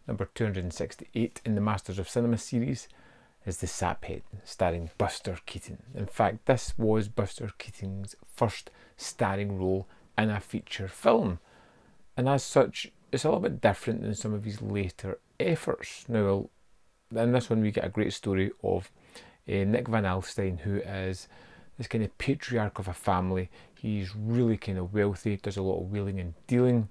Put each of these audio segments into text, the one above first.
number 268 in the Masters of Cinema series, is The Saphead, starring Buster Keaton. In fact, this was Buster Keaton's first starring role in a feature film, and as such, it's a little bit different than some of his later efforts. Now, in this one, we get a great story of Nick Van Alstyne, who is this kind of patriarch of a family. He's really kind of wealthy, does a lot of wheeling and dealing,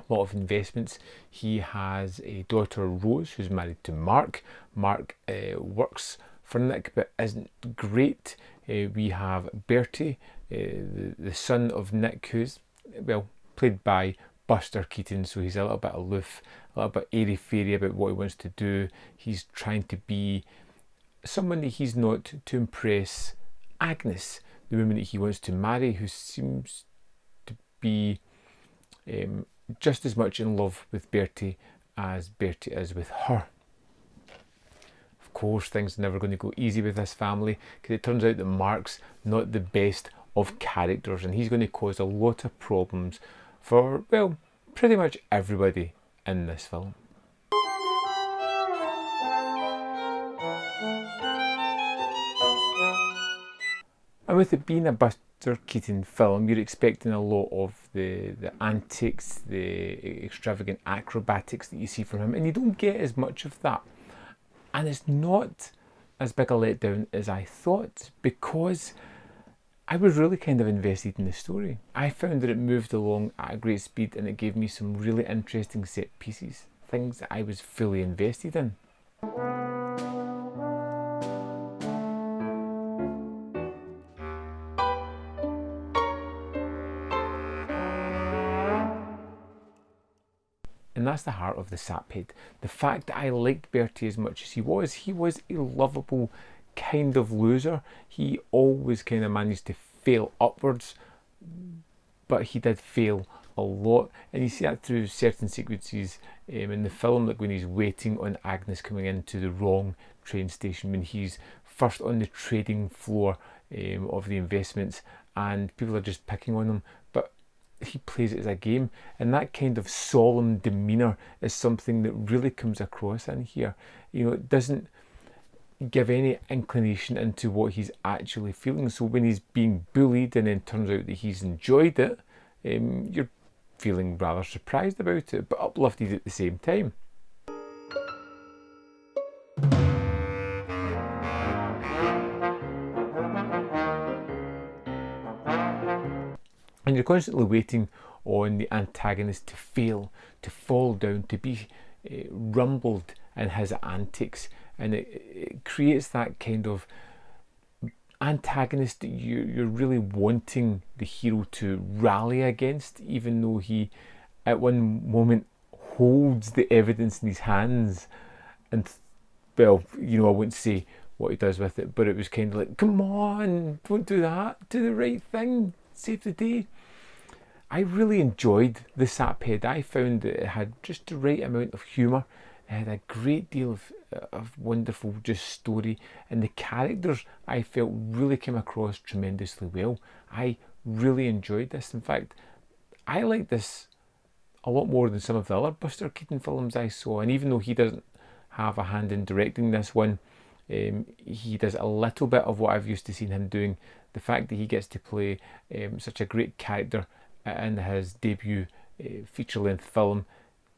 a lot of investments. He has a daughter, Rose, who's married to Mark. Mark works for Nick but isn't great. We have Bertie, the son of Nick, who's, well, played by Buster Keaton, so he's a little bit aloof, a little bit airy-fairy about what he wants to do. He's trying to be someone that he's not, to impress Agnes, the woman that he wants to marry, who seems to be just as much in love with Bertie as Bertie is with her. Of course, things are never going to go easy with this family, because it turns out that Mark's not the best of characters, and he's going to cause a lot of problems for, well, pretty much everybody in this film. And with it being a Buster Keaton film, you're expecting a lot of the antics, the extravagant acrobatics that you see from him, and you don't get as much of that. And it's not as big a letdown as I thought, because I was really kind of invested in the story. I found that it moved along at a great speed, and it gave me some really interesting set pieces, things that I was fully invested in. And that's the heart of The Saphead. The fact that I liked Bertie as much as he was a lovable kind of loser. He always kind of managed to fail upwards, but he did fail a lot, and you see that through certain sequences in the film, like when he's waiting on Agnes coming into the wrong train station, when he's first on the trading floor of the investments and people are just picking on him, but he plays it as a game, and that kind of solemn demeanour is something that really comes across in here. You know, it doesn't give any inclination into what he's actually feeling. So when he's being bullied and then turns out that he's enjoyed it, you're feeling rather surprised about it, but uplifted at the same time. And you're constantly waiting on the antagonist to fail, to fall down, to be rumbled in his antics, and it creates that kind of antagonist that you're really wanting the hero to rally against, even though he at one moment holds the evidence in his hands and, well, you know, I won't say what he does with it, but it was kind of like, come on, don't do that, do the right thing, save the day. I really enjoyed The Saphead. I found that it had just the right amount of humour. It had a great deal of wonderful just story, and the characters I felt really came across tremendously well. I really enjoyed this. In fact, I like this a lot more than some of the other Buster Keaton films I saw, and even though he doesn't have a hand in directing this one, he does a little bit of what I've used to seeing him doing. The fact that he gets to play such a great character in his debut feature-length film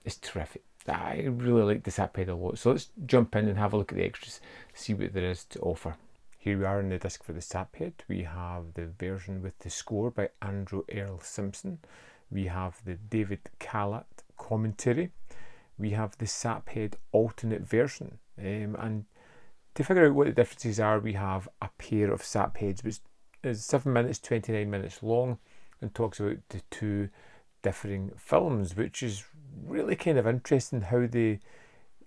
is terrific. I really like The Saphead a lot. So let's jump in and have a look at the extras, see what there is to offer. Here we are on the disc for The Saphead. We have the version with the score by Andrew Earl Simpson. We have the David Callat commentary. We have the Saphead alternate version. And to figure out what the differences are, we have a pair of Sapheads, which is 7 minutes, 29 minutes long, and talks about the two differing films, which is really kind of interesting how they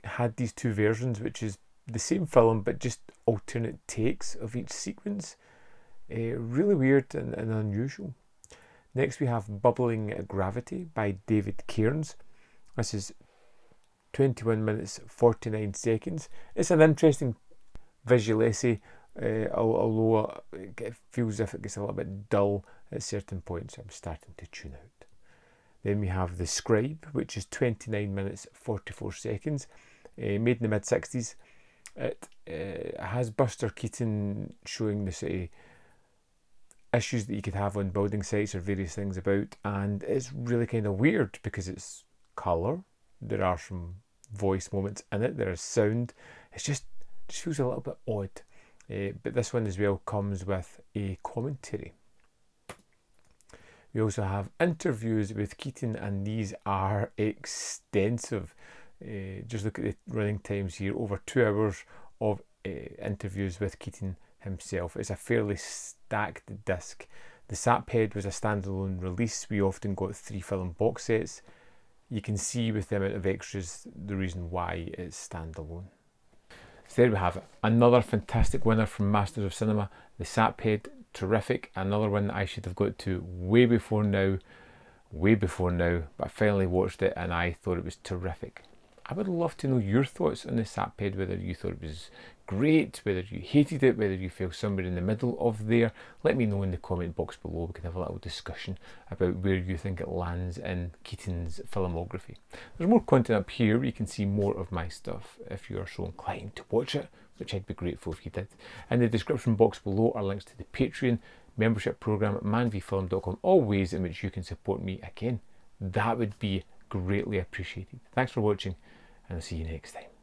had these two versions, which is the same film but just alternate takes of each sequence. Really weird and unusual. Next we have Bubbling Gravity by David Cairns. This is 21 minutes 49 seconds. It's an interesting visual essay, although it feels as if it gets a little bit dull at certain points. I'm starting to tune out. Then we have The Scribe, which is 29 minutes 44 seconds, made in the mid-60s. It has Buster Keaton showing the sort of issues that you could have on building sites or various things about, and it's really kind of weird because it's colour, there are some voice moments in it, there is sound, it just feels a little bit odd. But this one as well comes with a commentary. We also have interviews with Keaton, and these are extensive. Just look at the running times here, over 2 hours of interviews with Keaton himself. It's a fairly stacked disc. The Saphead was a standalone release. We often got 3 film box sets. You can see with the amount of extras the reason why it's standalone. So there we have it. Another fantastic winner from Masters of Cinema. The Saphead, terrific. Another one that I should have got to way before now, but I finally watched it and I thought it was terrific. I would love to know your thoughts on the Saphead, whether you thought it was great, whether you hated it, whether you fell somewhere in the middle of there. Let me know in the comment box below. We can have a little discussion about where you think it lands in Keaton's filmography. There's more content up here where you can see more of my stuff if you are so inclined to watch it, which I'd be grateful if you did. In the description box below are links to the Patreon membership program at manvfilm.com, all ways in which you can support me. Again, that would be greatly appreciated. Thanks for watching, and I'll see you next time.